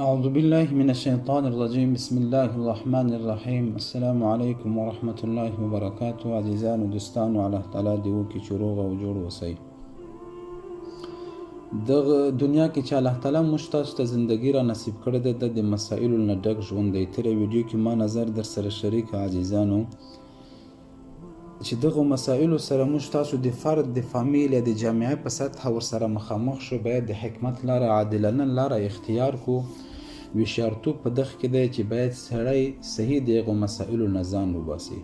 أعوذ بالله من الشيطان الرجيم. بسم الله الرحمن الرحیم. السلام علیکم ورحمة الله وبرکاته. عزیزانو دوستانو، الله تعالی دې وکړي چې روغ او جوړ اوسئ. دغه دنیا کې چې الله تعالی موږ تاسو ته زندګي را نصیب کړې ده، د مسایلو نه ډک ژوند دی. تېره ویډیو کې ما نظر در سره شریک عزیزانو چې دغه مسایلو سره موږ تاسو د فرد، د فامیل یا د جامعه په سطح ورسره مخامخ شو، باید د حکمت لاره، عادلانه لاره اختیار کو. ویشارتوب په دغه کې دی چې باید سړی صحیح دغه مسایلو نه ځان وباسي.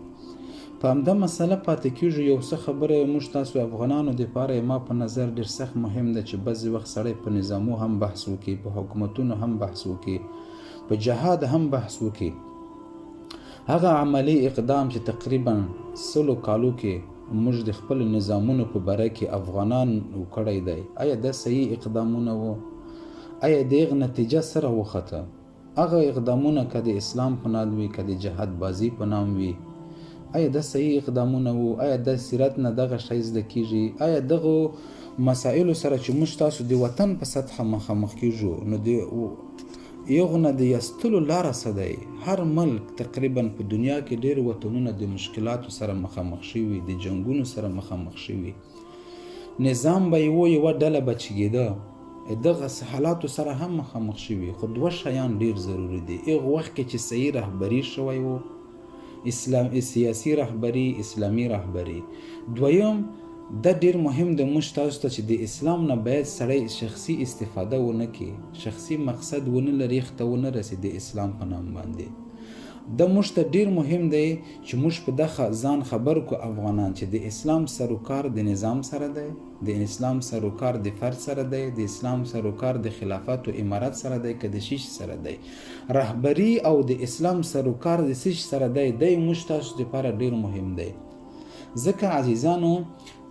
په همدا مسله پاتې کېږو. یو څه خبره موږ تاسو افغانانو دپاره ما په نظر ډېر سخت مهم ده چې بعضې وخت سړی په نظامو هم بحث وکړي، په حکومتونو هم بحث وکړي، په جهاد هم بحث وکړي. هغه عملی اقدام چې تقریبا 100 کالو کې موږ د خپل نظامونو په باره کې افغانانو کړی دی، آیا دا صحیح اقدامونه وو؟ آیا دغه نتیجه سره وخته؟ هغه اقدامونه که د اسلام په نام وي، که د جهاد بازی په نام وي، آیا دا صحیح اقدامونه وو؟ آیا د سیرت نه دغه شی زده کیږي؟ آیا دغه مسایلو سره چې موږ تاسو د وطن په سطح مخامخ کیږو، نو د یغه نه د یستلو لاره څه دی؟ هر ملک تقریبا په دنیا کې ډېر وطنونه د مشکلاتو سره مخامخ شوي، د جنګونو سره مخامخ شوي. نظام به یوه ډله بچګېده، دغه حالاتو سره هم مخامخ شوي. خو دوه شیان ډېر ضروري دي. هغه وخت کې چې صحیح رهبري شوی و، سیاسي رهبري، اسلامي رهبري. دویم دا ډېر مهم د موږ تاسو ته چې د اسلام نه باید سړی شخصي استفاده ونه کړي، شخصي مقصد ونه لري، ته ونه رسي د اسلام په نام باندې. دا موږ ته ډېر مهم دی چې موږ په دغه ځان خبر کو افغانان چې د اسلام سروکار د نظام سره دی، د اسلام سروکار د فرد سره دی، د اسلام سروکار د خلافت او امارت سره دی، که د شیش سره دی. رهبری او د اسلام سروکار د شیش سره دی. دی موږ تاسو لپاره ډېر مهم دی. ځکه عزیزانو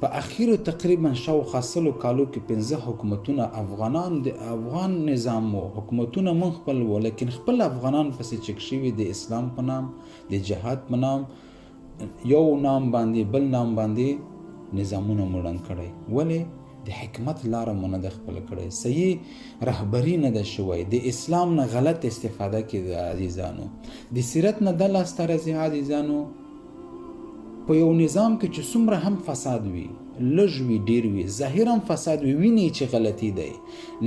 په اخیرو تقریبا شاوخوا 100 کالو کې 15 حکومتونه افغانان د افغان نظام وو، حکومتونه من خپل وو، لیکن خپل افغانان پسې چک شوي د اسلام په نام، د جهاد په نام، یو نام باندې بل نام باندې نظامونه مړن کړی. ولې؟ د حکمت لاره مو نه ده خپل کړی، صحیح رهبري نه ده شوی، د اسلام نه غلط استفاده کېده عزیزانو. د سیرت نه د لاسته راځي عزیزانو. په یو نظام کې چې څومره هم فساد وي، لږ وي ډیر وي، ظاهرا فساد وي، ویني چې غلطي دی،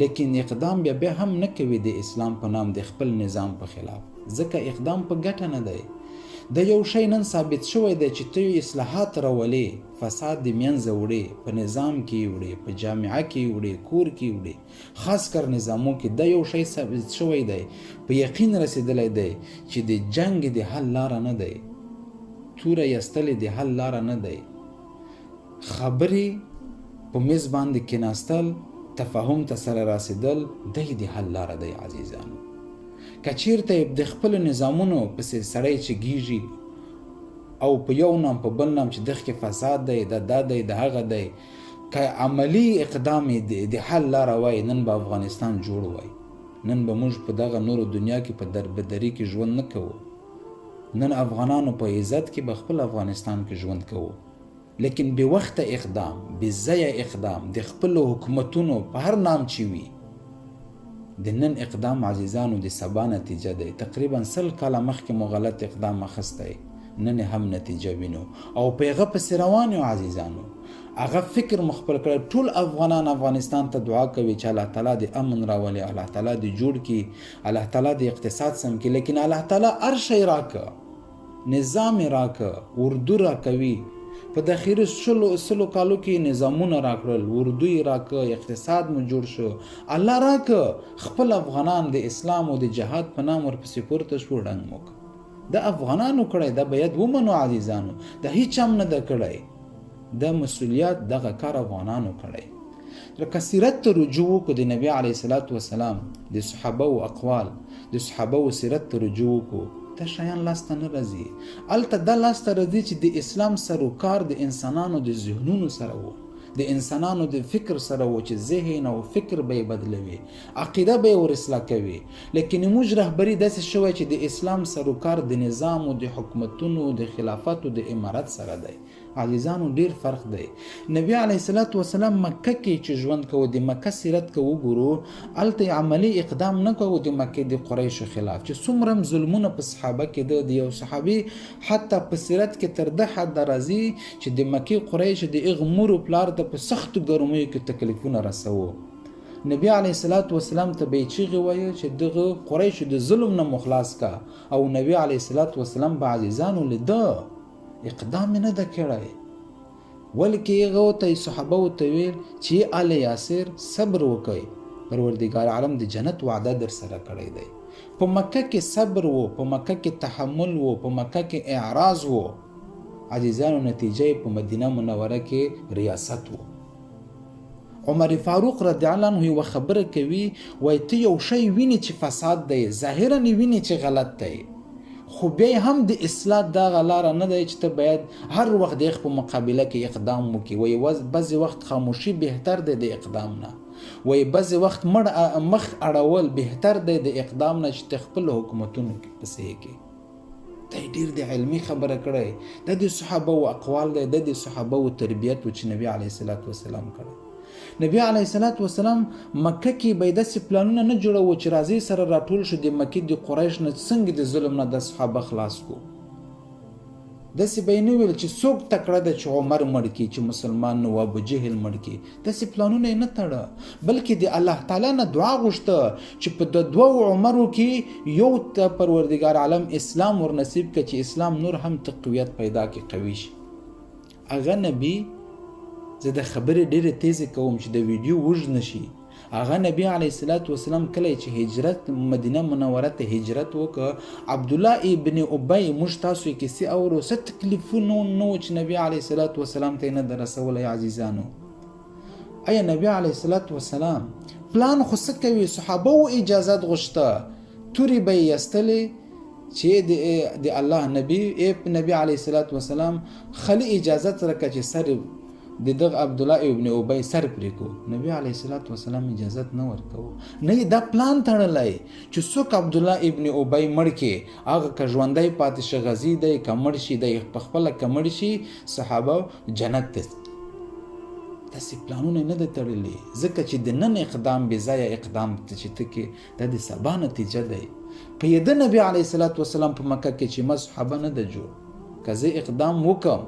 لیکن اقدام بیا هم نه کوي د اسلام په نام د خپل نظام په خلاف. ځکه اقدام په ګټه نه دی. د یو شی نن ثابت شوی دی چې ته اصلاحات راولې، فساد د منځه وړې، په نظام کې وړې، په جامعه کې وړې، کور کې وړې، خاص کر نظامو کې د یو شی ثابت شوی دی، په یقین رسیدلی دی چې د جنگ د حل لاره نه دی، توره یستل د حل لاره نه دی. خبرې په میز باندې کېناستل، تفاهم ته سره رسیدل د حل لاره دی عزیزانو. که چیرته د خپل نظامونو پسې سړی چې ګیږي او په یو نام په بل نام چې دغه کې فساد دی، دا دی، د هغه دی، که عملی اقدام د حل لاره وای، نن به افغانستان جوړ وای، نن به موږ په دغه نورو دنیا کې په دربدري کې ژوند نه کوو. نن افغانانو په عزت کې به خپل افغانستان کې ژوند کوو. لیکن به وخت اقدام، به ځای اقدام د خپل حکومتونو په هر نام چې وي، د نن اقدام عزیزانو د سبا نتیجه دی. تقریبا 100 کاله مخکې مو غلط اقدام اخستی، نن هم نتیجه وینو او په هغه پسې روان یو عزیزانو. هغه فکر مخبر کړ. ټول افغانان افغانستان ته دعا کوي چې الله تعالی د امن راولي، الله تعالی د جوړ کی، الله تعالی د اقتصاد سم کی، لیکن الله تعالی هر شی راکه، نظام راکه، اردو راکوي. په داخلي 100 کالو کې نظامونه راکړل، اردو راکه، اقتصاد مو جوړ شو، الله راکه. خپل افغانان د اسلام او د جهاد په نام ورپسې پورته شو، ډنګ موک. د افغانانو کړی، دا باید ومنو عزیزانو، د هیڅ هم نه ده کړی. د مسؤلیت دغه کار افغانانو کړی. لکه سیرت ته رجوع وکړو، د نبی علیه الصلاة والسلام د صحابه او اقوال، د صحابه او سیرت ته رجوع وکړو، دا شیان لاسته نه راځي. هلته دا لاسته راځي چې د اسلام سروکار د انسانانو د ذهنونو سره و، د انسانانو د فکر سره و، چې ذهن او فکر به یې بدلوي، عقیده به یې ور اصلاح کوي. لیکن موږ رهبري داسې شوی چې د اسلام سروکار د نظام او د حکومتونو د خلافت او د امارت سره دی. عزیزانو ډیر فرق دی. نبی علیه الصلاۃ والسلام مکه کې چې ژوند کوو د مکه سیرت کو وګورو الته عملی اقدام نه کوو د مکه د قریشو خلاف چې څومره ظلمونه په صحابه کې د یو صحابي حتی په سیرت کې تر ده حد راځي چې د مکه قریش د اغمور پلار د په سخت ګرمیو کې تکلیفونه رسوو. نبی علیه الصلاۃ والسلام ته به چیغه وایي چې دغه قریش د ظلم نه مخلاص کا او نبی علیه الصلاۃ والسلام به عزیزانو لیده اقدام نه د کړای ولکه هغه ته صحابه ته ویل چې آل یاسر صبر وکړي پروردگار عالم د جنت وعده در سره کړی دی. په مکه کې صبر وو، په مکه کې تحمل وو، په مکه کې اعراض وو. عزیزانو نتیجه په مدینه منوره کې ریاست وو. عمر فاروق رضی الله عنه یو خبره کوي وای ته یو شی ویني چې فساد دی ظاهرا ویني چې غلط دی خو بیا هم د اصلاح دا غلاره نه دی چې ته باید هر وخت د په مقابله کې اقدام وکړي. وایي بعضې وخت خاموشي بهتر دی د اقدام نه. وایي بعضې وخت مخ اړول بهتر دی د اقدام نه چې ته خپل حکومتونو کې پسې کې. دا ډېر د علمي خبره کړی. دا د صحابه و اقوال دی، دا د صحابه و تربیت و چې نبی علیه الصلاۃ والسلام کړی. نبی علیه الصلاۃ والسلام مکه کې به داسې پلانونه نه جوړوو چې راځي سره راټول شو د مکې د قریش نه څنګه د ظلم نه د صحابه خلاص کو. داسې به یې نه ویل چې څوک تکړه ده چې عمر مړ کړي چې مسلمان نه و ابو جهل مړ کړي. داسې پلانونه یې نه تړه بلکې د الله تعالی نه دعا غوښته چې په د دوو عمرو کې یو ته پروردګار عالم اسلام ورنصیب کړي چې اسلام نور هم تقویت پیدا کړي قوي شي. هغه نبی زه د خبرې ډېرې تیزې کوم چې د ویډیو اوږد نشي. هغه نبی علیه الصلاۃ والسلام کله چې هجرت مدینه منوره ته هجرت وکړ عبد الله ابن ابی موږ تاسو یې کیسې اورو څه تکلیفونه نو چې نبی علیه الصلاۃ والسلام ته یې نه در رسولی. عزیزانو ایا نبی علیه الصلاۃ والسلام پلان خو څه کوي؟ صحابه و اجازت غوښته تورې به یې ایستلې چې د الله نبی علیه الصلاۃ والسلام خلی اجازت راکړه چې سر د دغه عبد الله ابن ابی سر پرې کو. نبی علیه الصلاۃ والسلام اجازت نه ورکو. نه دا پلان تړلی چې څوک عبد الله ابن ابی مړ کې هغه که ژوندی پاتې شي غزي دی که مړ شي دی په خپله که مړ شي صحابه جنت ته. داسې پلانونه نه دی تړلی ځکه چې د نن اقدام بې ځایه اقدام چې ته کې دا د سبا نتیجه دی. په یده نبی علیه الصلاۃ والسلام په مکه کې چې ما صحابه نه ده جوړ که زه اقدام وکم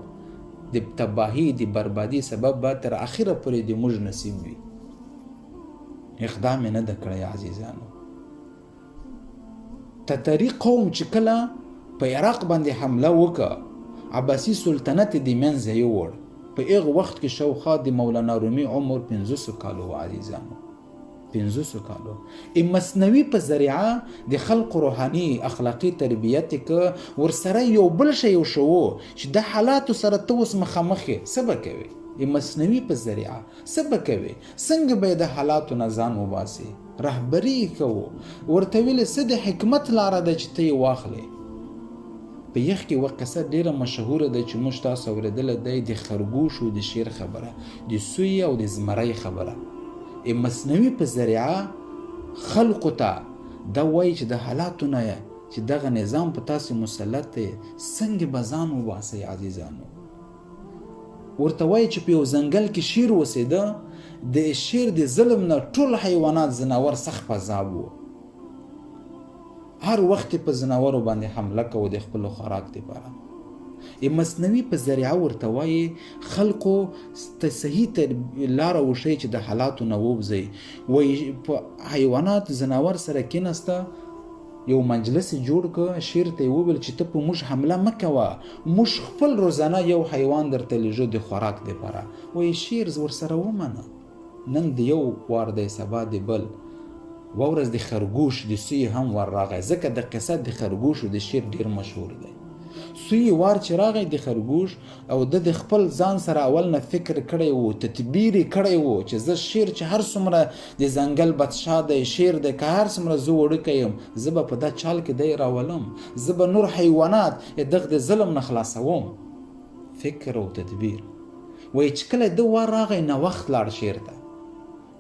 د تباهی د بربادی سبب به تر اخره پورې د موږ نصیب وي. اقدام نه د کړی. عزیزانو تتری قوم چې کله په عراق باندې حمله وکړه عباسی سلطنت د منځه یووړ په هغه وخت کې شاوخوا د مولانا رومي عمر 500 کالو. عزیزانو 500 کالو. مصنوي په ذریعه د خلق روحاني اخلاقی تربیت ک ورسره یو بل شی یو شو چې د حالاتو سره ته اوس مخامخې څه به کوي؟ مصنوي په ذریعه څه به کوي؟ څنګه به د حالاتو نه ځان وباسي؟ رهبري کوو ورته ویل څه د حکمت لاره ده چې ته یې واخلې. په یخ کې یوه قصه ډېره مشهوره ده چې موږ تاسو اورېدله دی د خرګوش او د شیر خبره، د سوی او د زمری خبره. مصنوي په ذریعه خلقو ته دا وایي چې د حالاتو نه چې دغه نظام په تاسو مسلط دی څنګه به ځان وباسئ. عزیزانو ورته وایي چې په یو ځنګل کې شیر اوسېده، د شیر د ظلم نه ټول حیوانات ځناور سخت عذاب وو. هر وخت په ځناورو باندې حمله کوو د خپل خوراک لپاره. مصنوي په ذریعه ورته وایي خلقو ته صحیح لاره وښیي چې د حالاتو نه ووځئ. وایي په حیوانات ځناور سره کېناسته یو مجلس جوړ کړه، شیر ته یې وویل چې ته په موږ حمله مه کوه، موږ خپل روزانه یو حیوان درته لېږو د خوراک دپاره. وایي شیر ورسره ومنه. نن د یو وار دی سبا د بل ورځ د خرګوش د سوی هم ور راغی ځکه د قصه د خرګوش او د شیر ډېر مشهور دی. سوی وار چې راغی د خرګوش او د خپل ځان سره اول نه فکر کړی وو، تدبیر کړی وو چې زه شیر چې هر څومره د ځنګل بادشاه دی، شیر دی که هر څومره زه وړوکی یم، زه به په دا چال کې دی راولم، زه به نور حیوانات دغه د ظلم نه خلاصوم. فکر او تدبیر. وایي چې کله د وار راغی نوښت لاړ شیر ته.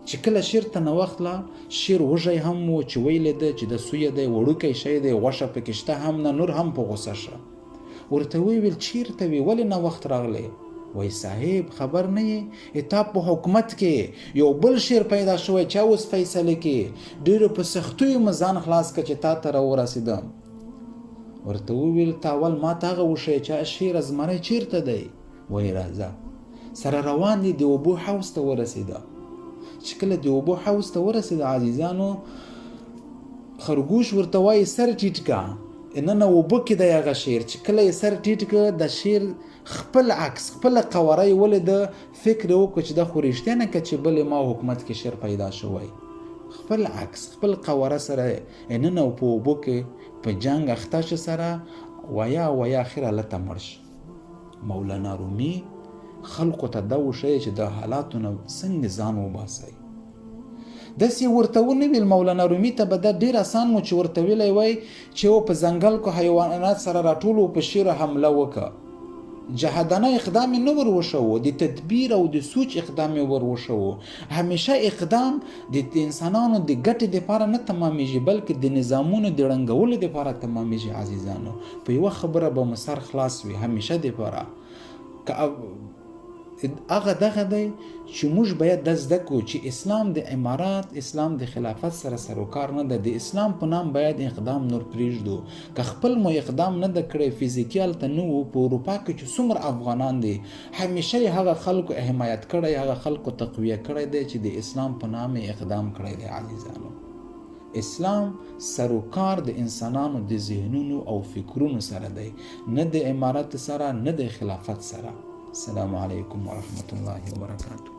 چې کله شیر ته نوښت لاړ، شیر وږی هم و چې ویلی ده چې د سویه دی، وړوکی شی دی، غوښه پکې شته هم نه، نور هم په غوسه شه. ورته ویل چیرته وی ولې نوښت راغلی؟ وای صاحب خبر نه یې تا په حکومت کې یو بل شیر پیدا شوی چا اوس فیصله کې ډېرو په سختیو مې ځان خلاص کړه چې تا ته راورسېدم. ورته وویل تاول ما ته هغه وښیه چې شیر زمری چیرته دی؟ وای راځه. سره روان دي د اوبو حوض ته ورسېده. چې کله د اوبو حوض ته ورسېده عزیزانو خرګوش ورته وایي سر ټیټ کړه نن اوبه کې دی هغه شیر. چې کله یې سر ټیټ کړه د شیر خپل عکس خپله قواره یې ولیده فکر یې وکړه چې دا خو رښتیا نه که چې بل ما حکومت کې شیر پیدا شوی. خپل عکس خپل قواره سره نن په اوبو کې په جنګ اخته شه سره ویا اخر هلته مړ شه. مولانا رومي خلقو ته دا وښیه چې د حالاتو نه څنګه ځان وباسئ. داسې ورته ونه ویل مولانا رومي ته به دا ډېر اسان و چې ورته ویلی وای چې و په ځنګل کو حیوانات سره راټولو په شیر حمله وکړه. جهادانه اقدام یې نه ور وښوو، د تدبیر او د سوچ اقدام یې ور وښوو. همیشه اقدام د انسانانو د ګټې دپاره نه تمامیږي بلکې د نظامونو د ړنګولو دپاره تمامیږي. عزیزانو په یوه خبره به مو سر خلاص وي همیشه دپاره هغه دغه دی چې موږ باید دا زده کړو چې اسلام د امارات اسلام د خلافت سره سروکار نه ده. د اسلام په نام باید اقدام نور پرېږدو. که خپل مو اقدام نه ده کړی فزیکي هلته نه وو په اروپا کې چې څومره افغانان دي همیشه یې هغه خلکو حمایت کړی هغه خلکو تقویه کړی دی چې د اسلام په نام اقدام کړی دی. عزیزانو اسلام سروکار د انسانانو د ذهنونو او فکرونو سره دی نه د امارت سره نه د خلافت سره. السلام علیکم ورحمة الله وبرکاته.